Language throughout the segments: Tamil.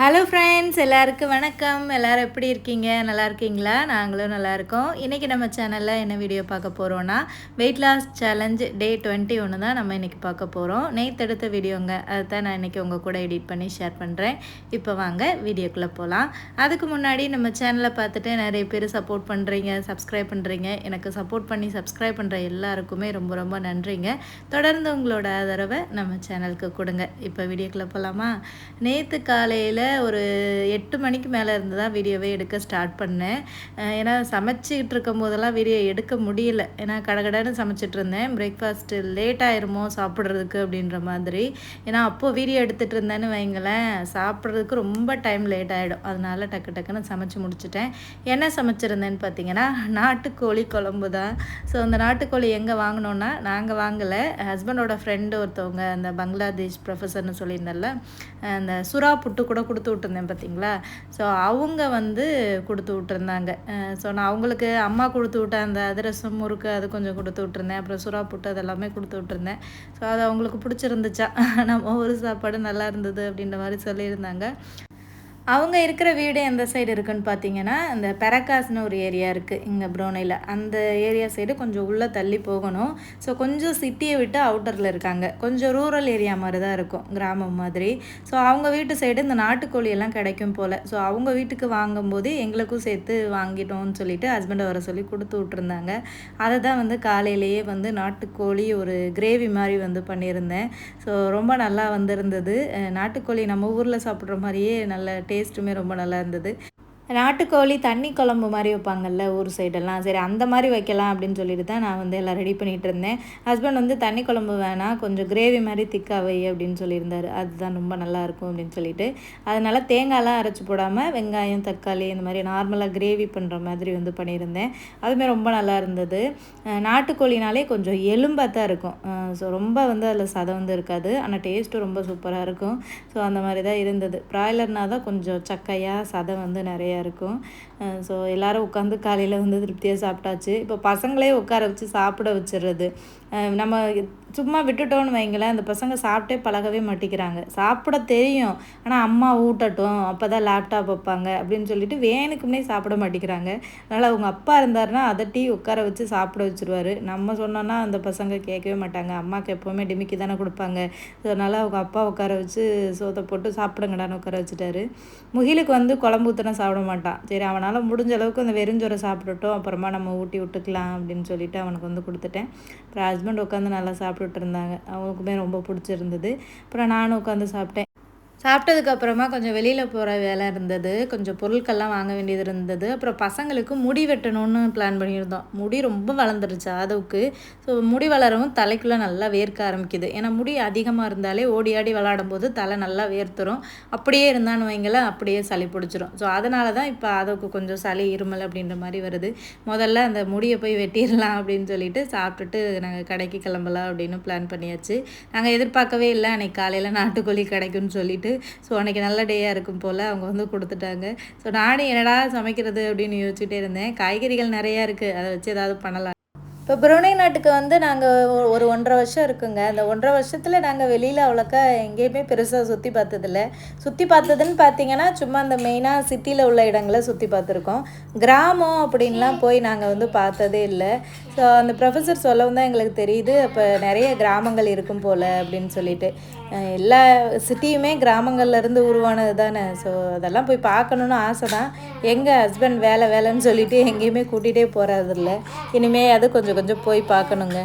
ஹலோ ஃப்ரெண்ட்ஸ், எல்லாருக்கும் வணக்கம். எல்லோரும் எப்படி இருக்கீங்க? நல்லா இருக்கீங்களா? நாங்களும் நல்லாயிருக்கோம். இன்றைக்கி நம்ம சேனலில் என்ன வீடியோ பார்க்க போகிறோன்னா, வெயிட் லாஸ் சேலஞ்ச் டே 21 தான் நம்ம இன்றைக்கி பார்க்க போகிறோம். நேற்று எடுத்த வீடியோங்க, அதை தான் நான் இன்றைக்கி உங்கள் கூட எடிட் பண்ணி ஷேர் பண்ணுறேன். இப்போ வாங்க வீடியோக்குள்ளே போகலாம். அதுக்கு முன்னாடி நம்ம சேனலை பார்த்துட்டு நிறைய பேர் சப்போர்ட் பண்ணுறீங்க, சப்ஸ்கிரைப் பண்ணுறீங்க. எனக்கு சப்போர்ட் பண்ணி சப்ஸ்கிரைப் பண்ணுற எல்லாருக்குமே ரொம்ப ரொம்ப நன்றிங்க. தொடர்ந்து உங்களோட ஆதரவை நம்ம சேனலுக்கு கொடுங்க. இப்போ வீடியோக்குள்ளே போகலாமா? நேற்று காலையில் ஒரு 8 மணிக்கு மேலே இருந்து தான் வீடியோவே எடுக்க ஸ்டார்ட் பண்ணேன். ஏன்னா சமைச்சிக்கிட்டு இருக்கும் போதெல்லாம் வீடியோ எடுக்க முடியல. ஏன்னா கடகடன்னு சமைச்சிட்டு இருந்தேன். பிரேக்ஃபாஸ்ட்டு லேட் ஆயிருமோ சாப்பிட்றதுக்கு அப்படின்ற மாதிரி. ஏன்னா அப்போது வீடியோ எடுத்துகிட்டு இருந்தேன்னு வைங்களேன், சாப்பிட்றதுக்கு ரொம்ப டைம் லேட் ஆகிடும். அதனால டக்கு டக்குன்னு சமைச்சு முடிச்சிட்டேன். என்ன சமைச்சிருந்தேன்னு பார்த்தீங்கன்னா, நாட்டுக்கோழி குழம்பு தான். ஸோ அந்த நாட்டுக்கோழி எங்கே வாங்கினோன்னா, நாங்கள் வாங்கலை, ஹஸ்பண்டோட ஃப்ரெண்டு ஒருத்தவங்க, அந்த பங்களாதேஷ் ப்ரொஃபஸர்னு சொல்லியிருந்தேன்ல, அந்த சுறா புட்டு கூட கொடுத்து விட்டுருந்தேன் பார்த்தீங்களா. ஸோ அவங்க கொடுத்து விட்டுருந்தாங்க. ஸோ நான் அவங்களுக்கு அம்மா கொடுத்து விட்டேன் அந்த அதிரசம் முறுக்கு அது கொஞ்சம் கொடுத்து விட்டுருந்தேன். அப்புறம் சுறா புட்டு அதெல்லாமே கொடுத்து விட்டுருந்தேன். ஸோ அது அவங்களுக்கு பிடிச்சிருந்துச்சா, நம்ம ஊர் சாப்பாடு நல்லா இருந்தது அப்படின்ற மாதிரி சொல்லியிருந்தாங்க. அவங்க இருக்கிற வீடு எந்த சைடு இருக்குதுன்னு பார்த்தீங்கன்னா, இந்த பெரக்காஸ்னு ஒரு ஏரியா இருக்குது இங்கே ப்ரோனையில். அந்த ஏரியா சைடு கொஞ்சம் உள்ளே தள்ளி போகணும். ஸோ கொஞ்சம் சிட்டியை விட்டு அவுட்டரில் இருக்காங்க. கொஞ்சம் ரூரல் ஏரியா மாதிரி தான் இருக்கும், கிராமம் மாதிரி. ஸோ அவங்க வீட்டு சைடு இந்த நாட்டுக்கோழியெல்லாம் கிடைக்கும் போல். ஸோ அவங்க வீட்டுக்கு வாங்கும்போது எங்களுக்கும் சேர்த்து வாங்கிட்டோம்னு சொல்லிட்டு ஹஸ்பண்டை வர சொல்லி கொடுத்து விட்ருந்தாங்க. அதை தான் காலையிலேயே நாட்டுக்கோழி ஒரு கிரேவி மாதிரி பண்ணியிருந்தேன். ஸோ ரொம்ப நல்லா வந்திருந்தது. நாட்டுக்கோழி நம்ம ஊரில் சாப்பிட்ற மாதிரியே நல்ல டேஸ்ட்டுமே ரொம்ப நல்லா இருந்தது. நாட்டுக்கோழி தண்ணி குழம்பு மாதிரி வைப்பாங்கள்ல ஊர் சைடெல்லாம், சரி அந்த மாதிரி வைக்கலாம் அப்படின்னு சொல்லிட்டு தான் நான் எல்லாம் ரெடி பண்ணிகிட்டு இருந்தேன். ஹஸ்பண்ட் தண்ணி குழம்பு வேணாம், கொஞ்சம் கிரேவி மாதிரி திக்காக வை அப்படின்னு சொல்லியிருந்தார். அதுதான் ரொம்ப நல்லாயிருக்கும் அப்படின்னு சொல்லிட்டு, அதனால் தேங்காயெலாம் அரைச்சி போடாமல் வெங்காயம் தக்காளி இந்த மாதிரி நார்மலாக கிரேவி பண்ணுற மாதிரி பண்ணியிருந்தேன். அதுவுமே ரொம்ப நல்லா இருந்தது. நாட்டுக்கோழினாலே கொஞ்சம் எலும்பாக தான் இருக்கும். ஸோ ரொம்ப அதில் சதம் இருக்காது, ஆனால் டேஸ்ட்டும் ரொம்ப சூப்பராக இருக்கும். ஸோ அந்த மாதிரி தான் இருந்தது. ப்ராய்லர்னால் தான் கொஞ்சம் சக்கையாக சதம் நிறையா இருக்கும். ஸோ எல்லோரும் உட்காந்து காலையில் திருப்தியாக சாப்பிட்டாச்சு. இப்போ பசங்களே உட்கார வச்சு சாப்பிட வச்சிடுறது. நம்ம சும்மா விட்டுட்டோன்னு வைங்களேன், அந்த பசங்க சாப்பிட்டே பழகவே மாட்டேங்கிறாங்க. சாப்பிட தெரியும், ஆனால் அம்மா ஊட்டட்டும் அப்போ தான் லேப்டாப் வைப்பாங்க அப்படின்னு சொல்லிட்டு வேணுக்குன்னே சாப்பிட மாட்டேங்கிறாங்க. அதனால் அவங்க அப்பா இருந்தாருன்னா அதட்டி உட்கார வச்சு சாப்பிட வச்சுருவார். நம்ம சொன்னோன்னா அந்த பசங்க கேட்கவே மாட்டாங்க. அம்மாவுக்கு எப்போவுமே டிமிக்கி தானே கொடுப்பாங்க. ஸோ அதனால் அவங்க அப்பா உட்கார வச்சு சோத்தை போட்டு சாப்பிடுங்கடான்னு உட்கார வச்சுட்டாரு. முகிலுக்கு குழம்பு ஊற்றினா சாப்பிட மாட்டான். சரி அவனால் முடிஞ்ச அளவுக்கு அந்த வெறுஞ்சோரை சாப்பிட்டுட்டோம், அப்புறமா நம்ம ஊட்டி விட்டுக்கலாம் அப்படின்னு சொல்லிட்டு அவனுக்கு கொடுத்துட்டேன். அப்புறம் ஹஸ்பண்ட் உட்காந்து நல்லா சாப்பிட்டுட்டு இருந்தாங்க. அவங்களுக்குமே ரொம்ப பிடிச்சிருந்தது. அப்புறம் நானும் உட்காந்து சாப்பிட்டேன். சாப்பிட்டதுக்கப்புறமா கொஞ்சம் வெளியில் போகிற வேலை இருந்தது. கொஞ்சம் பொருட்கள்லாம் வாங்க வேண்டியது இருந்தது. அப்புறம் பசங்களுக்கு முடி வெட்டணும்னு பிளான் பண்ணியிருந்தோம். முடி ரொம்ப வளர்ந்துருச்சு ஆதவுக்கு. ஸோ முடி வளரவும் தலைக்குள்ளே நல்லா வேர்க்க ஆரம்பிக்குது. ஏன்னா முடி அதிகமாக இருந்தாலே ஓடி ஆடி விளாடும் போது தலை நல்லா வேர்த்துரும். அப்படியே இருந்தான்னு வைங்களேன், அப்படியே சளி பிடிச்சிரும். ஸோ அதனால தான் இப்போ ஆதவுக்கு கொஞ்சம் சளி இருமல் அப்படின்ற மாதிரி வருது. முதல்ல அந்த முடியை போய் வெட்டிடலாம் அப்படின்னு சொல்லிட்டு சாப்பிட்டுட்டு நாங்கள் கடைக்கு கிளம்பலாம் அப்படின்னு பிளான் பண்ணியாச்சு. நாங்கள் எதிர்பார்க்கவே இல்லை அன்றைக்கி காலையில் நாட்டுக்கோழி கிடைக்குன்னு சொல்லிட்டு. ஸோ அன்றைக்கி நல்ல டேயாக இருக்கும் போல் அவங்க கொடுத்துட்டாங்க. ஸோ நானும் என்னடா சமைக்கிறது அப்படின்னு யோசிச்சுட்டே இருந்தேன். காய்கறிகள் நிறையா இருக்குது, அதை வச்சு ஏதாவது பண்ணலாம். இப்போ புருனை நாட்டுக்கு நாங்கள் ஒரு 1.5 வருஷம் இருக்குங்க. அந்த 1.5 வருஷத்தில் நாங்கள் வெளியில் அவ்வளோக்கா எங்கேயுமே பெருசாக சுற்றி பார்த்ததில்ல. சுற்றி பார்த்ததுன்னு பார்த்தீங்கன்னா, சும்மா அந்த மெயினாக சிட்டியில் உள்ள இடங்களை சுற்றி பார்த்துருக்கோம். கிராமம் அப்படின்லாம் போய் நாங்கள் பார்த்ததே இல்லை. ஸோ அந்த ப்ரொஃபஸர் சொல்லவும் தான் எங்களுக்கு தெரியுது, அப்போ நிறைய கிராமங்கள் இருக்கும் போல் அப்படின்னு சொல்லிட்டு. எல்லா சிட்டியுமே கிராமங்கள்லேருந்து உருவானது தானே. ஸோ அதெல்லாம் போய் பார்க்கணுன்னு ஆசை தான். எங்கள் ஹஸ்பண்ட் வேலைன்னு சொல்லிட்டு எங்கேயுமே கூட்டிகிட்டே போகிறதில்ல. இனிமேல் அது கொஞ்சம் போய் பார்க்கணுங்க.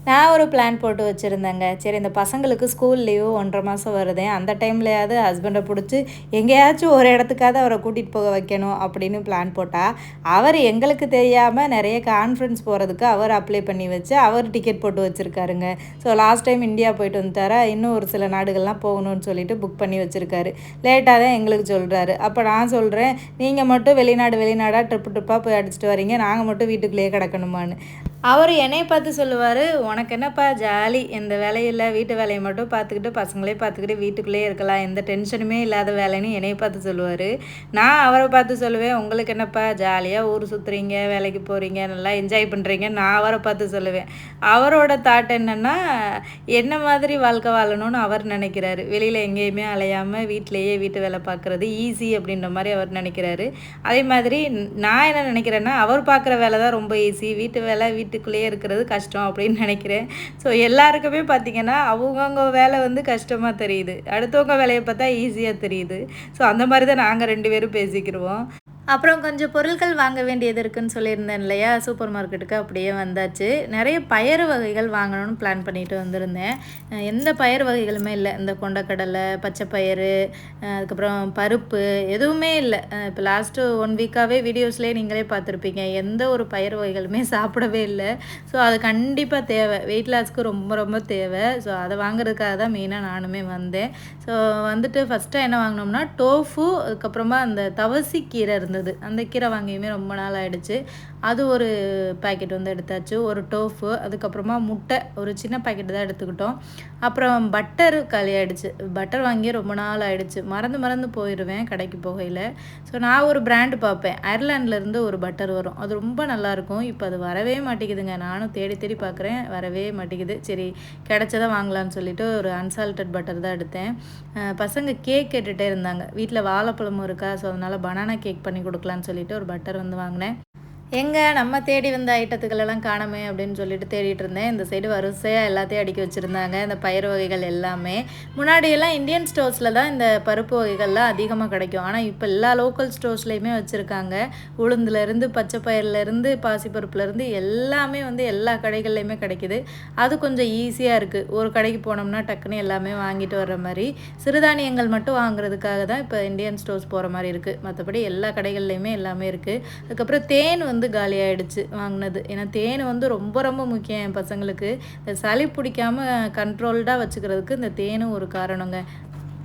நான் ஒரு பிளான் போட்டு வச்சுருந்தேங்க. சரி இந்த பசங்களுக்கு ஸ்கூல் லீவு 1.5 மாதம் வருது, அந்த டைம்லையாவது ஹஸ்பண்டை பிடிச்சி எங்கேயாச்சும் ஒரு இடத்துக்காவது அவரை கூட்டிகிட்டு போக வைக்கணும் அப்படின்னு பிளான் போட்டால், அவர் எங்களுக்கு தெரியாமல் நிறைய கான்ஃபரன்ஸ் போகிறதுக்கு அவர் அப்ளை பண்ணி வச்சு அவர் டிக்கெட் போட்டு வச்சுருக்காருங்க. ஸோ லாஸ்ட் டைம் இந்தியா போயிட்டு வந்துட்டாரா, இன்னும் ஒரு சில நாடுகள்லாம் போகணும்னு சொல்லிட்டு புக் பண்ணி வச்சுருக்காரு. லேட்டாக தான் எங்களுக்கு சொல்கிறாரு. அப்போ நான் சொல்கிறேன், நீங்கள் மட்டும் வெளிநாடாக ட்ரிப்பாக போய் அடிச்சுட்டு வரீங்க, நாங்கள் மட்டும் வீட்டுக்குள்ளேயே கிடக்கணுமான்னு. அவர் என்னைய பார்த்து சொல்லுவார், "உனக்கு என்னப்பா ஜாலி, எந்த வேலையும் இல்லை, வீட்டு வேலையை மட்டும் பார்த்துக்கிட்டு பசங்களே பார்த்துக்கிட்டு வீட்டுக்குள்ளேயே இருக்கலாம், எந்த டென்ஷனுமே இல்லாத வேலைன்னு" என்னைய பார்த்து சொல்லுவார். நான் அவரை பார்த்து சொல்லுவேன், "உங்களுக்கு என்னப்பா ஜாலியாக ஊர் சுற்றுறீங்க, வேலைக்கு போகிறீங்க, நல்லா என்ஜாய் பண்ணுறீங்க" நான் அவரை பார்த்து சொல்லுவேன். அவரோட தாட் என்னென்னா, என்ன மாதிரி வாழ்க்கை வாழணும்னு அவர் நினைக்கிறாரு. வெளியில் எங்கேயுமே அலையாமல் வீட்டிலேயே வீட்டு வேலை பார்க்குறது ஈஸி அப்படின்ற மாதிரி அவர் நினைக்கிறாரு. அதே மாதிரி நான் என்ன நினைக்கிறேன்னா, அவர் பார்க்குற வேலை தான் ரொம்ப ஈஸி, வீட்டு வேலை வீட்டுக்குள்ளேயே இருக்கிறது கஷ்டம் அப்படின்னு நினைக்கிறேன். ஸோ எல்லாருக்குமே பார்த்திங்கன்னா அவங்கவுங்க வேலை வந்து கஷ்டமாக தெரியுது, அடுத்தவங்க வேலையை பார்த்தா ஈஸியாக தெரியுது. ஸோ அந்த மாதிரி தான் நாங்கள் 2 பேரும் பேசிக்கிடுவோம். அப்புறம் கொஞ்சம் பொருட்கள் வாங்க வேண்டியது இருக்குதுன்னு சொல்லியிருந்தேன் இல்லையா, சூப்பர் மார்க்கெட்டுக்கு அப்படியே வந்தாச்சு. நிறைய பயறு வகைகள் வாங்கணும்னு பிளான் பண்ணிட்டு வந்திருந்தேன். எந்த பயறு வகைகளுமே இல்லை, இந்த கொண்டக்கடலை, பச்சை பயிறு, அதுக்கப்புறம் பருப்பு எதுவுமே இல்லை. இப்போ லாஸ்ட்டு 1 வீக்காகவே வீடியோஸ்லேயே நீங்களே பார்த்துருப்பீங்க, எந்த ஒரு பயறு வகைகளுமே சாப்பிடவே இல்லை. ஸோ அது கண்டிப்பாக தேவை, வெயிட் லாஸ்க்கு ரொம்ப ரொம்ப தேவை. ஸோ அதை வாங்குறதுக்காக தான் மெயினாக நானுமே வந்தேன். ஸோ வந்துட்டு ஃபஸ்ட்டு என்ன வாங்கினோம்னா டோஃபு, அதுக்கப்புறமா அந்த தவசி கீரை இருந்தது, அந்த கீரை வாங்கியுமே ரொம்ப நாள் ஆகிடுச்சு. அது ஒரு பேக்கெட் வந்து எடுத்தாச்சு, ஒரு டோஃபு. அதுக்கப்புறமா முட்டை ஒரு சின்ன பேக்கெட் தான் எடுத்துக்கிட்டோம். அப்புறம் பட்டர் காலி ஆகிடுச்சு, பட்டர் வாங்கி ரொம்ப நாள் ஆகிடுச்சு, மறந்து போயிடுவேன் கடைக்கு போகையில். ஸோ நான் ஒரு பிராண்டு பார்ப்பேன், அயர்லாண்ட்லேருந்து ஒரு பட்டர் வரும், அது ரொம்ப நல்லாயிருக்கும். இப்போ அது வரவே மாட்டேங்குதுங்க, நானும் தேடி தேடி பார்க்குறேன், வரவே மாட்டேங்குது. சரி கிடச்சதான் வாங்கலான்னு சொல்லிட்டு ஒரு அன்சால்டட் பட்டர் தான் எடுத்தேன். பசங்க கேக் கேட்டுகிட்டே இருந்தாங்க, வீட்டில் வாழைப்பழமும் இருக்கா, ஸோ அதனால் பனானா கேக் பண்ணி கொடுக்கலான்னு சொல்லிட்டு ஒரு பட்டர் வந்து வாங்கினேன். எங்கே நம்ம தேடி வந்த ஐட்டத்துக்களெல்லாம் காணமே அப்படின்னு சொல்லிட்டு தேடிட்டு இருந்தேன். இந்த சைடு வரிசையாக எல்லாத்தையும் அடுக்கி வச்சுருந்தாங்க, இந்த பயிறு வகைகள் எல்லாமே. முன்னாடியெல்லாம் இந்தியன் ஸ்டோர்ஸில் தான் இந்த பருப்பு வகைகள்லாம் அதிகமாக கிடைக்கும், ஆனால் இப்போ எல்லா லோக்கல் ஸ்டோர்ஸ்லேயுமே வச்சுருக்காங்க. உளுந்துலேருந்து பச்சை பயிர்லேருந்து பாசிப்பருப்புலேருந்து எல்லாமே வந்து எல்லா கடைகள்லையுமே கிடைக்கிது. அது கொஞ்சம் ஈஸியாக இருக்குது, ஒரு கடைக்கு போனோம்னா டக்குன்னு எல்லாமே வாங்கிட்டு வர்ற மாதிரி. சிறுதானியங்கள் மட்டும் வாங்குறதுக்காக தான் இப்போ இந்தியன் ஸ்டோர்ஸ் போகிற மாதிரி இருக்குது, மற்றபடி எல்லா கடைகள்லையுமே எல்லாமே இருக்குது. அதுக்கப்புறம் தேன் வந்து காலியாகிடுச்சு வாங்கினது, ஏன்னா தேன் வந்து ரொம்ப ரொம்ப முக்கியம் என் பசங்களுக்கு. இந்த சளி பிடிக்காமல் கண்ட்ரோல்டாக வச்சுக்கிறதுக்கு இந்த தேனும் ஒரு காரணங்க.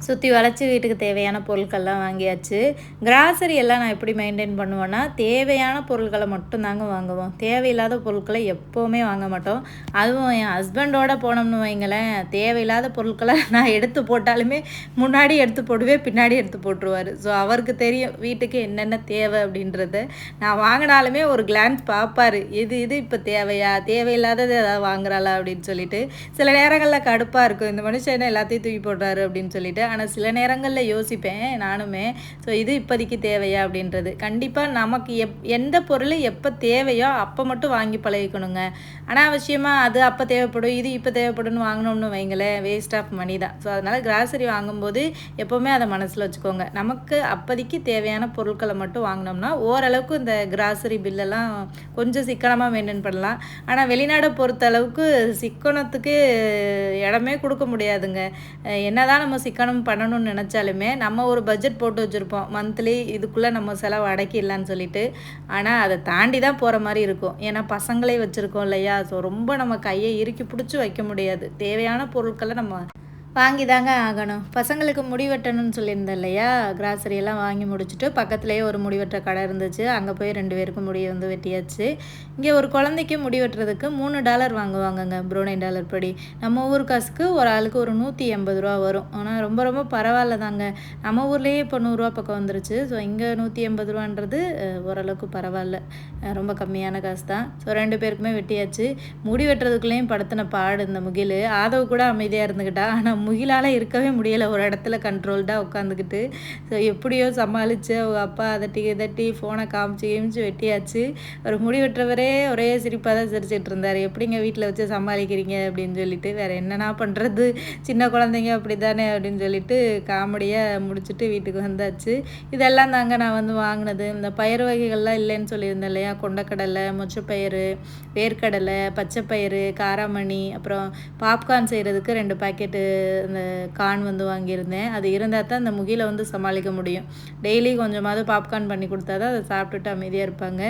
சுற்றி வளைச்சி வீட்டுக்கு தேவையான பொருட்கள்லாம் வாங்கியாச்சு. கிராசரி எல்லாம் நான் எப்படி மெயின்டைன் பண்ணுவேன்னா, தேவையான பொருட்களை மட்டும்தாங்க வாங்குவோம், தேவையில்லாத பொருட்களை எப்போவுமே வாங்க மாட்டோம். அதுவும் என் ஹஸ்பண்டோடு போனோம்னு வைங்களேன், தேவையில்லாத பொருட்களை நான் எடுத்து போட்டாலுமே முன்னாடி எடுத்து போடுவேன், பின்னாடி எடுத்து போட்டுருவார். ஸோ அவருக்கு தெரியும் வீட்டுக்கு என்னென்ன தேவை அப்படின்றத. நான் வாங்கினாலுமே ஒரு கிளான்ஸ் பார்ப்பார், இது இப்போ தேவையா, தேவையில்லாதது ஏதாவது வாங்குறாளா அப்படின்னு சொல்லிட்டு. சில நேரங்களில் கடுப்பாக இருக்கும், இந்த மனுஷன் எல்லாத்தையும் தூக்கி போடுறாரு அப்படின்னு சொல்லிட்டு. ஆனால் சில நேரங்களில் யோசிப்பேன் நானுமே, ஸோ இது இப்போதைக்கு தேவையா அப்படின்றது. கண்டிப்பாக நமக்கு எந்த பொருள் எப்போ தேவையோ அப்போ மட்டும் வாங்கி பழகிக்கணுங்க. அனாவசியமாக அது அப்போ தேவைப்படும், இது இப்போ தேவைப்படும்னு வாங்கினோம்னு வைங்களேன், வேஸ்ட் ஆஃப் மணி தான். ஸோ அதனால் கிராசரி வாங்கும்போது எப்போவுமே அதை மனசில் வச்சுக்கோங்க, நமக்கு அப்போதைக்கு தேவையான பொருட்களை மட்டும் வாங்கினோம்னா ஓரளவுக்கு இந்த கிராசரி பில்லெல்லாம் கொஞ்சம் சிக்கனமாக மெயின்டைன் பண்ணலாம். ஆனால் வெளிநாடை பொறுத்த அளவுக்கு சிக்கனத்துக்கு இடமே கொடுக்க முடியாதுங்க. என்னதான் நம்ம சிக்கனம் பண்ணணும்னு நினச்சாலுமே நம்ம ஒரு பட்ஜெட் போட்டு வச்சுருப்போம், மந்த்லி இதுக்குள்ளே நம்ம செலவு அடக்கிடலான்னு சொல்லிட்டு. ஆனால் அதை தாண்டி தான் போகிற மாதிரி இருக்கும், ஏன்னா பசங்களே வச்சுருக்கோம் இல்லையா. ஸோ ரொம்ப நம்ம கையை இறுக்கி பிடிச்சி வைக்க முடியாது, தேவையான பொருட்களை நம்ம வாங்கி தாங்க ஆகணும். பசங்களுக்கு முடி வெட்டணும்னு சொல்லியிருந்தேன் இல்லையா, கிராசரியெல்லாம் வாங்கி முடிச்சுட்டு பக்கத்துலேயே ஒரு முடி வெட்டுற கடை இருந்துச்சு, அங்கே போய் 2 பேருக்கும் முடியை வந்து வெட்டியாச்சு. இங்கே ஒரு குழந்தைக்கு முடி வெட்டுறதுக்கு $3 வாங்குவாங்கங்க, ப்ரூனை டாலர் படி. நம்ம ஊர் காசுக்கு ஒரு ஆளுக்கு ஒரு $180 வரும். ஆனால் ரொம்ப ரொம்ப பரவாயில்ல தாங்க, நம்ம ஊர்லேயே இப்போ $100 பக்கம் வந்துருச்சு. ஸோ இங்கே $180 ஓரளவுக்கு பரவாயில்ல, ரொம்ப கம்மியான காசு தான். ஸோ 2 பேருக்குமே வெட்டியாச்சு. முடி வெட்டுறதுக்குள்ளேயும் படுத்தின பாடு இந்த முகில். ஆதவ கூட அமைதியாக இருந்துக்கிட்டா, ஆனால் முகிலால் இருக்கவே முடியலை, ஒரு இடத்துல கண்ட்ரோல்டாக உட்காந்துக்கிட்டு. ஸோ எப்படியோ சமாளித்து அவங்க அப்பா அதட்டி ஃபோனை காமிச்சு வெட்டியாச்சு. ஒரு முடி வெட்டுறவரே ஒரே சிரிப்பாக தான் சிரிச்சிட்டு இருந்தார், எப்படிங்க வீட்டில் வச்சு சமாளிக்கிறீங்க அப்படின்னு சொல்லிட்டு. வேறு என்னென்னா பண்ணுறது, சின்ன குழந்தைங்க அப்படி தானே அப்படின்னு சொல்லிட்டு காமெடியாக முடிச்சுட்டு வீட்டுக்கு வந்தாச்சு. இதெல்லாம் தாங்க நான் வந்து வாங்கினது. இந்த பயிர் வகைகள்லாம் இல்லைன்னு சொல்லியிருந்தேன் இல்லையா, கொண்டக்கடலை, மொச்சப்பயிறு, வேர்க்கடலை, பச்சைப்பயிறு, காராமணி, அப்புறம் பாப்கார்ன் செய்கிறதுக்கு 2 பாக்கெட்டு இந்த கார்ன் வந்து வாங்கியிருந்தேன். அது இருந்தால் தான் இந்த முகிலை வந்து சமாளிக்க முடியும். டெய்லி கொஞ்சமாவது பாப்கார்ன் பண்ணி கொடுத்தா தான் அதை சாப்பிட்டுட்டு அமைதியாக இருப்பாங்க.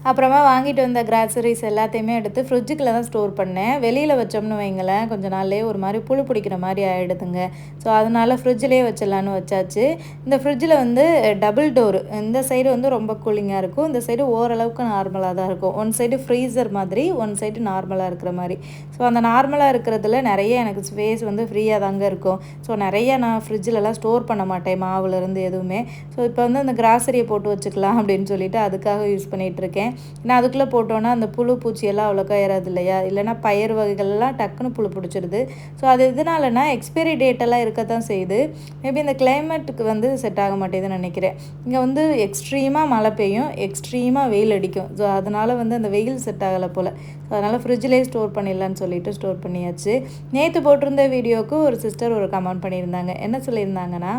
அப்புறமா வாங்கிட்டு வந்த கிராசரிஸ் எல்லாத்தையுமே எடுத்து ஃப்ரிட்ஜுக்குள்ள தான் ஸ்டோர் பண்ணேன். வெளியில் வச்சோம்னு வைங்களேன், கொஞ்ச நாள்லேயே ஒரு மாதிரி புழு பிடிக்கிற மாதிரி ஆகிடுதுங்க. ஸோ அதனால் ஃப்ரிட்ஜிலே வச்சிடலான்னு வச்சாச்சு. இந்த ஃப்ரிட்ஜில் வந்து டபுள் டோரு. இந்த சைடு வந்து ரொம்ப கூலிங்காக இருக்கும், இந்த சைடு ஓரளவுக்கு நார்மலாக தான் இருக்கும். ஒன் சைடு ஃப்ரீசர் மாதிரி, ஒன் சைடு நார்மலாக இருக்கிற மாதிரி. ஸோ அந்த நார்மலாக இருக்கிறதுல நிறைய எனக்கு ஸ்பேஸ் வந்து ஃப்ரீயாக தாங்க இருக்கும். ஸோ நிறைய நான் ஃப்ரிட்ஜிலலாம் ஸ்டோர் பண்ண மாட்டேன், மாவுலேருந்து எதுவுமே. ஸோ இப்போ வந்து அந்த கிராசரியை போட்டு வச்சுக்கலாம் அப்படின்னு சொல்லிட்டு அதுக்காக யூஸ் பண்ணிகிட்ருக்கேன். ஏன்னா அதுக்குள்ளே போட்டோன்னா அந்த புழு பூச்சியெல்லாம் அவ்வளோக்கா ஏறாது இல்லையா, இல்லைனா பயிர் வகைகள்லாம் டக்குன்னு புழு பிடிச்சிருது. ஸோ அது எதனாலனா எக்ஸ்பைரி டேட்டெல்லாம் இருக்கத்தான் செய்யுது. மேபி இந்த கிளைமேட்டுக்கு வந்து செட் ஆக மாட்டேதுன்னு நினைக்கிறேன். இங்கே வந்து எக்ஸ்ட்ரீமாக மழை பெய்யும், எக்ஸ்ட்ரீமாக வெயில் அடிக்கும். ஸோ அதனால் வந்து அந்த வெயில் செட் ஆகலை போல். ஸோ அதனால் ஃப்ரிட்ஜிலே ஸ்டோர் பண்ணிடலான்னு சொல்லிட்டு ஸ்டோர் பண்ணியாச்சு. நேற்று போட்டிருந்த வீடியோவுக்கு ஒரு சிஸ்டர் ஒரு கமெண்ட் பண்ணியிருந்தாங்க. என்ன சொல்லியிருந்தாங்கன்னா,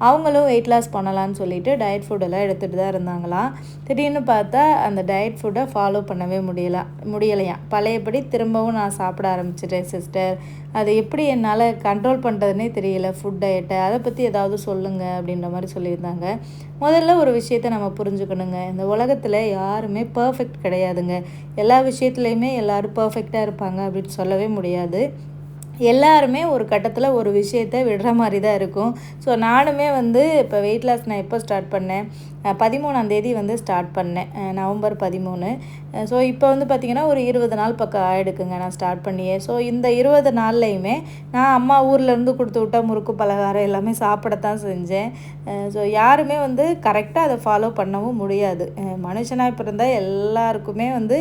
அவங்களும் வெயிட் லாஸ் பண்ணலான்னு சொல்லிட்டு டயட் ஃபுட்டெல்லாம் எடுத்துகிட்டு தான் இருந்தாங்களாம். திடீர்னு பார்த்தா அந்த டயட் ஃபுட்டை ஃபாலோ பண்ணவே முடியலையாம். பழையபடி திரும்பவும் நான் சாப்பிட ஆரம்பிச்சிட்டேன் சிஸ்டர். அதை எப்படி என்னால் கண்ட்ரோல் பண்ணுறதுனே தெரியல ஃபுட் டயட்டை. அதை பற்றி ஏதாவது சொல்லுங்கள் அப்படின்ற மாதிரி சொல்லியிருந்தாங்க. முதல்ல ஒரு விஷயத்தை நம்ம புரிஞ்சுக்கணுங்க. இந்த உலகத்தில் யாருமே பர்ஃபெக்ட் கிடையாதுங்க. எல்லா விஷயத்துலையுமே எல்லோரும் பர்ஃபெக்டாக இருப்பாங்க அப்படின்னு சொல்லவே முடியாது. எல்லாருமே ஒரு கட்டத்தில் ஒரு விஷயத்தை விடுற மாதிரி தான் இருக்கும். ஸோ நானுமே வந்து இப்போ வெயிட் லாஸ் நான் எப்போ ஸ்டார்ட் பண்ணேன், 13ஆம் வந்து ஸ்டார்ட் பண்ணேன், நவம்பர் 13. ஸோ இப்போ வந்து பார்த்திங்கன்னா ஒரு 20 நாள் பக்கம் ஆகிடுக்குங்க நான் ஸ்டார்ட் பண்ணியே. ஸோ இந்த 20 நாள்லையுமே நான் அம்மா ஊர்லேருந்து கொடுத்து விட்ட முறுக்கு பலகாரம் எல்லாமே சாப்பிடத்தான் செஞ்சேன். ஸோ யாருமே வந்து கரெக்டாக அதை ஃபாலோ பண்ணவும் முடியாது. மனுஷனாக இப்போ இருந்தால் எல்லாருக்குமே வந்து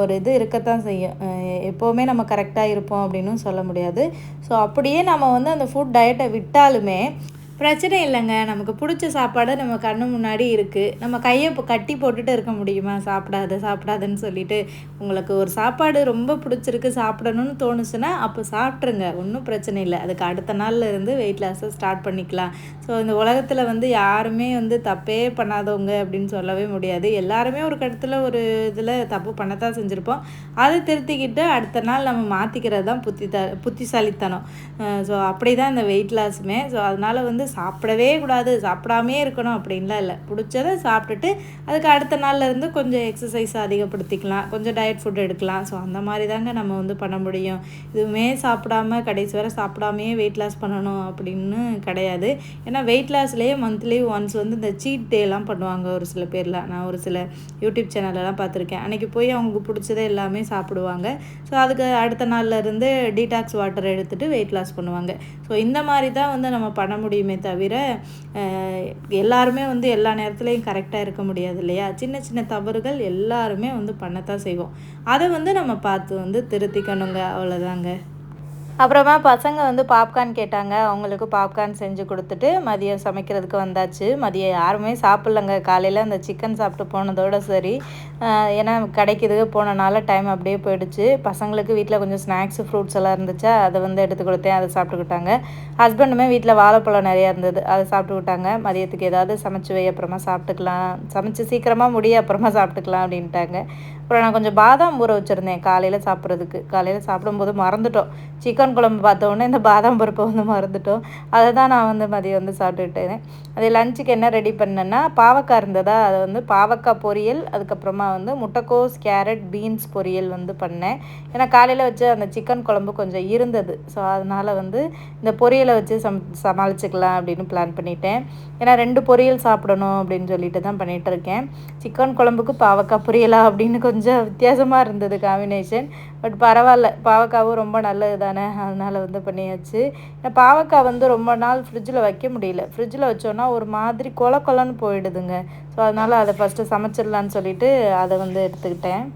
ஒரு இது இருக்கத்தான் செய்யும். எப்போவுமே நம்ம கரெக்டாக இருப்போம் அப்படின்னு சொல்ல முடியாது. ஸோ அப்படியே நம்ம வந்து அந்த ஃபுட் டயட்டை விட்டாலுமே பிரச்சனை இல்லைங்க. நமக்கு பிடிச்ச சாப்பாடு நம்ம கண்ணு முன்னாடி இருக்குது. நம்ம கையை இப்போ கட்டி போட்டுட்டு இருக்க முடியுமா, சாப்பிடாதுன்னு சொல்லிட்டு. உங்களுக்கு ஒரு சாப்பாடு ரொம்ப பிடிச்சிருக்கு, சாப்பிடணும்னு தோணுச்சுன்னா அப்போ சாப்பிட்ருங்க, ஒன்றும் பிரச்சனை இல்லை. அதுக்கு அடுத்த நாளில் இருந்து வெயிட் லாஸை ஸ்டார்ட் பண்ணிக்கலாம். ஸோ இந்த உலகத்தில் வந்து யாருமே வந்து தப்பே பண்ணாதவங்க அப்படின்னு சொல்லவே முடியாது. எல்லாருமே ஒரு கட்டத்தில் ஒரு இதில் தப்பு பண்ணத்தான் செஞ்சுருப்போம். அதை திருத்திக்கிட்டு அடுத்த நாள் நம்ம மாற்றிக்கிறது தான் புத்திசாலித்தனம். ஸோ அப்படி தான் இந்த வெயிட் லாஸுமே. ஸோ அதனால் வந்து சாப்பிடவே கூடாது, சாப்பிடாமே இருக்கணும் அப்படின்லாம் இல்லை. பிடிச்சதை சாப்பிட்டுட்டு அதுக்கு அடுத்த நாள்லேருந்து கொஞ்சம் எக்ஸசைஸ் அதிகப்படுத்திக்கலாம், கொஞ்சம் டயட் ஃபுட் எடுக்கலாம். ஸோ அந்த மாதிரி தாங்க நம்ம வந்து பண்ண முடியும். இதுவுமே சாப்பிடாம கடைசி வரை சாப்பிடாமே வெயிட் லாஸ் பண்ணணும் அப்படின்னு கிடையாது. ஏன்னா வெயிட் லாஸ்லேயே மந்த்லி ஒன்ஸ் வந்து இந்த சீட் டேலாம் பண்ணுவாங்க ஒரு சில பேர்லாம். நான் ஒரு சில யூடியூப் சேனலெல்லாம் பார்த்துருக்கேன். அன்றைக்கி போய் அவங்களுக்கு பிடிச்சதே எல்லாமே சாப்பிடுவாங்க. ஸோ அதுக்கு அடுத்த நாள்லேருந்து டீடாக்ஸ் வாட்டர் எடுத்துகிட்டு வெயிட் லாஸ் பண்ணுவாங்க. ஸோ இந்த மாதிரி தான் வந்து நம்ம பண்ண முடியுமே தவிர எல்லாருமே வந்து எல்லா நேரத்துலையும் கரெக்டாக இருக்க முடியாது இல்லையா. சின்ன சின்ன தவறுகள் எல்லாருமே வந்து பண்ணத்தான் செய்வோம். அதை வந்து நம்ம பார்த்து வந்து திருத்திக்கணுங்க, அவ்வளோதாங்க. அப்புறமா பசங்க வந்து பாப்கார்ன் கேட்டாங்க. அவங்களுக்கு பாப்கார்ன் செஞ்சு கொடுத்துட்டு மதியம் சமைக்கிறதுக்கு வந்தாச்சு. மதியம் யாருமே சாப்பிட்லங்க. காலையில் அந்த சிக்கன் சாப்பிட்டு போனதோடு சரி. ஏன்னா கடைக்கு போனனால டைம் அப்படியே போயிடுச்சு. பசங்களுக்கு வீட்டில் கொஞ்சம் ஸ்நாக்ஸு ஃப்ரூட்ஸ் எல்லாம் இருந்துச்சா, அதை வந்து எடுத்து கொடுத்தேன், அதை சாப்பிட்டுக்கிட்டாங்க. ஹஸ்பண்டுமே வீட்டில் வாழைப்பழம் நிறையா இருந்தது, அதை சாப்பிட்டுக்கிட்டாங்க. மதியத்துக்கு ஏதாவது சமைச்சு வை, அப்புறமா சாப்பிட்டுக்கலாம், சமைச்சு சீக்கிரமாக முடிய அப்புறமா சாப்பிட்டுக்கலாம் அப்படின்ட்டாங்க. அப்புறம் நான் கொஞ்சம் பாதாம் ஊற வச்சுருந்தேன் காலையில் சாப்பிட்றதுக்கு. காலையில் சாப்பிடும்போது மறந்துட்டோம். சிக்கன் குழம்பு பார்த்தோன்னே இந்த பாதாம் பருப்பை வந்து மறந்துட்டோம். அதை தான் நான் வந்து மதியம் வந்து சாப்பிட்டுக்கிட்டேன். அது லஞ்சுக்கு என்ன ரெடி பண்ணேன்னா, பாவக்காய் இருந்ததா, அதை வந்து பாவக்காய் பொரியல், அதுக்கப்புறமா வந்து முட்டைக்கோஸ் கேரட் பீன்ஸ் பொரியல் வந்து பண்ணேன். ஏன்னா காலையில் வச்சு அந்த சிக்கன் குழம்பு கொஞ்சம் இருந்தது. ஸோ அதனால் வந்து இந்த பொரியலை வச்சு சமாளிச்சுக்கலாம் அப்படின்னு பிளான் பண்ணிட்டேன். ஏன்னா 2 பொரியல் சாப்பிடணும் அப்படின்னு சொல்லிட்டு தான் பண்ணிகிட்டு இருக்கேன். சிக்கன் குழம்புக்கு பாவக்காய் பொரியலா அப்படின்னு கொஞ்சம் வித்தியாசமாக இருந்தது காம்பினேஷன். பட் பரவாயில்ல, பாவக்காவும் ரொம்ப நல்லது தானே, அதனால் வந்து பண்ணியாச்சு. பாவக்காய் வந்து ரொம்ப நாள் ஃப்ரிட்ஜில் வைக்க முடியல. ஃப்ரிட்ஜில் வச்சோன்னா ஒரு மாதிரி கொலன்னு போயிடுதுங்க. ஸோ அதனால் அதை ஃபஸ்ட்டு சமைச்சிடலான்னு சொல்லிவிட்டு அதை வந்து எடுத்துக்கிட்டேன்.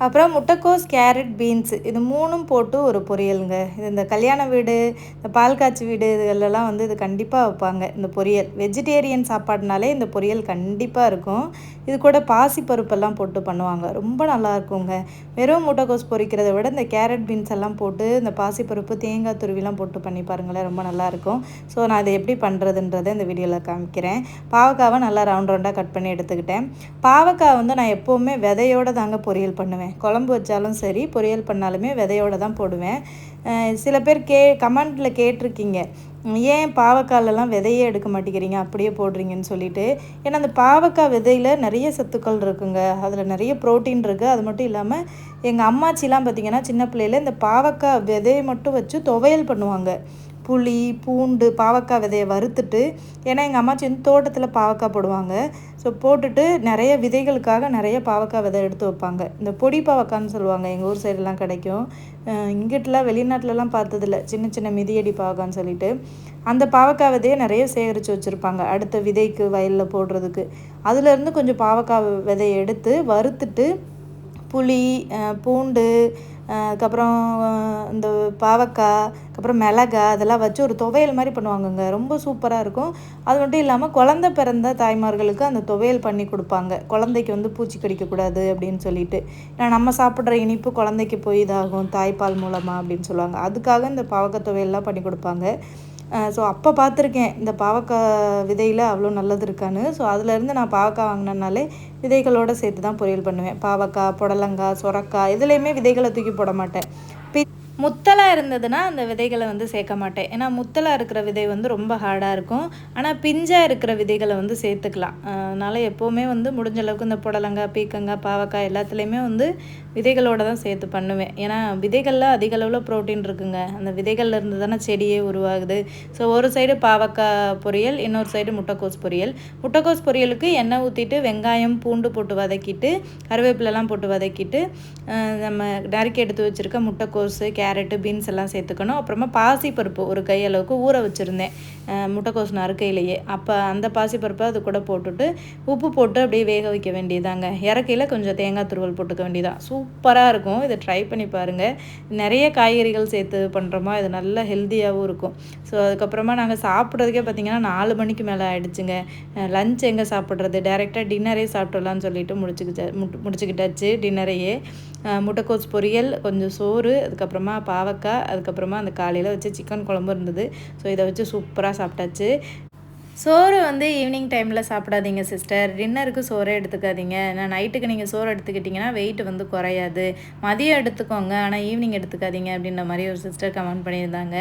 அப்புறம் முட்டைக்கோஸ் கேரட் பீன்ஸு இது 3ம் போட்டு ஒரு பொரியலுங்க. இது இந்த கல்யாண வீடு, இந்த பால் காய்ச்சி வீடு, இதுகளெல்லாம் வந்து இது கண்டிப்பாக வைப்பாங்க இந்த பொரியல். வெஜிடேரியன் சாப்பாடுனாலே இந்த பொரியல் கண்டிப்பாக இருக்கும். இது கூட பாசி பருப்பெல்லாம் போட்டு பண்ணுவாங்க, ரொம்ப நல்லாயிருக்குங்க. வெறும் முட்டைக்கோஸ் பொரிக்கிறத விட இந்த கேரட் பீன்ஸ் எல்லாம் போட்டு இந்த பாசிப்பருப்பு தேங்காய் துருவிலாம் போட்டு பண்ணி பாருங்களேன், ரொம்ப நல்லாயிருக்கும். ஸோ நான் அதை எப்படி பண்ணுறதுன்றதை இந்த வீடியோவில் காமிக்கிறேன். பாவக்காவை நல்லா ரவுண்டாக கட் பண்ணி எடுத்துக்கிட்டேன். பாவக்காய் வந்து நான் எப்போவுமே விதையோடு தாங்க பொரியல் பண்ணுவேன். குழம்பு வச்சாலும் சரி பொரியல் பண்ணாலுமே விதையோடு தான் போடுவேன். சில பேர் கமெண்ட்டில் கேட்டிருக்கீங்க, ஏன் பாவக்காயிலலாம் விதையே எடுக்க மாட்டேங்கிறீங்க அப்படியே போடுறீங்கன்னு சொல்லிட்டு. ஏன்னா அந்த பாவக்காய் விதையில் நிறைய சத்துக்கள் இருக்குங்க, அதில் நிறைய ப்ரோட்டீன் இருக்குது. அது மட்டும் இல்லாமல் எங்கள் அம்மாச்சிலாம் பார்த்திங்கன்னா சின்ன பிள்ளையில் இந்த பாவக்காய் விதையை மட்டும் வச்சு துவையல் பண்ணுவாங்க. புளி பூண்டு பாவக்காய் விதையை வறுத்துட்டு, ஏன்னா எங்கள் அம்மாச்சி வந்து தோட்டத்தில் பாவக்காய் போடுவாங்க. ஸோ போட்டுட்டு நிறைய விதைகளுக்காக நிறைய பாவக்காய் விதை எடுத்து வைப்பாங்க. இந்த பொடி பாவக்கான்னு சொல்லுவாங்க, எங்கள் ஊர் சைடெலாம் கிடைக்கும். இங்கிட்டலாம் வெளிநாட்டிலலாம் பார்த்ததில்ல, சின்ன சின்ன மிதியடி பாவக்கான்னு சொல்லிட்டு. அந்த பாவக்காய் விதையை நிறைய சேகரித்து வச்சுருப்பாங்க அடுத்த விதைக்கு வயலில் போடுறதுக்கு. அதுலேருந்து கொஞ்சம் பாவக்காய் விதையை எடுத்து வறுத்துட்டு புளி பூண்டு அதுக்கப்புறம் இந்த பாவக்காய் அப்புறம் மிளகாய் அதெல்லாம் வச்சு ஒரு துவையல் மாதிரி பண்ணுவாங்கங்க. ரொம்ப சூப்பராக இருக்கும். அது மட்டும் இல்லாமல் குழந்த பிறந்த தாய்மார்களுக்கு அந்த துவையல் பண்ணி கொடுப்பாங்க, குழந்தைக்கு வந்து பூச்சி கடிக்கக்கூடாது அப்படின்னு சொல்லிட்டு. ஏன்னா நம்ம சாப்பிட்ற இனிப்பு குழந்தைக்கு போய் இதாகும் தாய்ப்பால் மூலமாக அப்படின்னு சொல்லுவாங்க. அதுக்காக இந்த பாவக்காய் துவையல்லாம் பண்ணி கொடுப்பாங்க. ஸோ அப்போ பார்த்துருக்கேன் இந்த பாவக்காய் விதையில் அவ்வளோ நல்லது இருக்கான்னு. ஸோ அதிலேருந்து நான் பாவக்காய் வாங்கினனாலே விதைகளோடு சேர்த்து தான் பொரியல் பண்ணுவேன். பாவக்காய், புடலங்காய், சொரக்காய் இதுலேயுமே விதைகளை தூக்கி போட மாட்டேன். முத்தலாக இருந்ததுன்னா அந்த விதைகளை வந்து சேர்க்க மாட்டேன். ஏன்னா முத்தலாக இருக்கிற விதை வந்து ரொம்ப ஹார்டாக இருக்கும். ஆனால் பிஞ்சாக இருக்கிற விதைகளை வந்து சேர்த்துக்கலாம். அதனால் எப்போவுமே வந்து முடிஞ்ச அளவுக்கு இந்த புடலங்காய், பீக்கங்காய், பாவக்காய் எல்லாத்துலேயுமே வந்து விதைகளோடு தான் சேர்த்து பண்ணுவேன். ஏன்னா விதைகளில் அதிக அளவில் ப்ரோட்டீன் இருக்குங்க. அந்த விதைகளில் இருந்து தானே செடியே உருவாகுது. ஸோ ஒரு சைடு பாவக்காய் பொரியல், இன்னொரு சைடு முட்டைக்கோஸ் பொரியல். முட்டைக்கோஸ் பொரியலுக்கு எண்ணெய் ஊற்றிட்டு வெங்காயம் பூண்டு போட்டு வதக்கிட்டு கருவேப்பிலெலாம் போட்டு வதக்கிட்டு நம்ம நறுக்கி எடுத்து வச்சுருக்க முட்டைக்கோஸு, கேரட்டு, பீன்ஸ் எல்லாம் சேர்த்துக்கணும். அப்புறமா பாசிப்பருப்பு ஒரு கையளவுக்கு ஊற வச்சுருந்தேன் முட்டைக்கோஸ் நறுக்கையிலேயே. அப்போ அந்த பாசிப்பருப்பை அது கூட போட்டுட்டு உப்பு போட்டு அப்படியே வேக வைக்க வேண்டியதாங்க. இறக்கையில் கொஞ்சம் தேங்காய் துருவல் போட்டுக்க வேண்டியதான். சூப்பராக இருக்கும். இதை ட்ரை பண்ணி பாருங்கள். நிறைய காய்கறிகள் சேர்த்து பண்ணுறோமா, இது நல்லா ஹெல்த்தியாகவும் இருக்கும். ஸோ அதுக்கப்புறமா நாங்கள் சாப்பிட்றதுக்கே பார்த்திங்கன்னா 4 மணிக்கு மேலே ஆகிடுச்சுங்க. லஞ்ச் எங்கே சாப்பிட்றது, டைரெக்டாக டின்னரே சாப்பிட்றலான்னு சொல்லிட்டு முடிச்சுக்கிட்டாச்சு டின்னரையே. முட்டைக்கோஸ் பொரியல், கொஞ்சம் சோறு, அதுக்கப்புறமா பாவக்காய், அதுக்கப்புறமா அந்த காலையில் வச்சு சிக்கன் குழம்பு இருந்தது. ஸோ இதை வச்சு சூப்பராக சாப்பிட்டாச்சு. சோறு வந்து ஈவினிங் டைமில் சாப்பிடாதீங்க சிஸ்டர். டின்னருக்கு சோறே எடுத்துக்காதீங்க. நான் நைட்டுக்கு நீங்கள் சோறு எடுத்துக்கிட்டிங்கன்னா வெயிட் வந்து குறையாது. மதியம் எடுத்துக்கோங்க, ஆனால் ஈவினிங் எடுத்துக்காதீங்க அப்படின்ற மாதிரி ஒரு சிஸ்டர் கமெண்ட் பண்ணியிருந்தாங்க.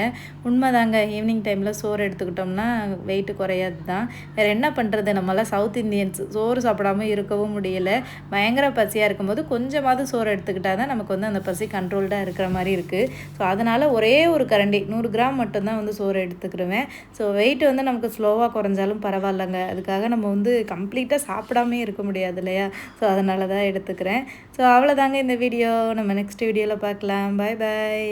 உண்மைதாங்க, ஈவினிங் டைமில் சோறு எடுத்துக்கிட்டோம்னா வெயிட்டு குறையாது தான். வேறு என்ன பண்ணுறது, நம்மளாம் சவுத் இந்தியன்ஸ் சோறு சாப்பிடாமல் இருக்கவும் முடியலை. பயங்கர பசியாக இருக்கும்போது கொஞ்சமாவது சோறு எடுத்துக்கிட்டால் தான் நமக்கு வந்து அந்த பசி கண்ட்ரோல்டாக இருக்கிற மாதிரி இருக்குது. ஸோ அதனால் ஒரே ஒரு கரண்டி 100 கிராம் மட்டும்தான் வந்து சோறு எடுத்துக்கிடுவேன். ஸோ வெயிட் வந்து நமக்கு ஸ்லோவாக குறைஞ்சாலும் பரவாயில்லைங்க. அதுக்காக நம்ம வந்து கம்ப்ளீட்டாக சாப்பிடாமே இருக்க முடியாது இல்லையா? ஸோ அதனால தான் எடுத்துக்கிறேன். ஸோ அவ்வளோதாங்க இந்த வீடியோ. நம்ம நெக்ஸ்ட் வீடியோவில் பார்க்கலாம். பாய் பாய்.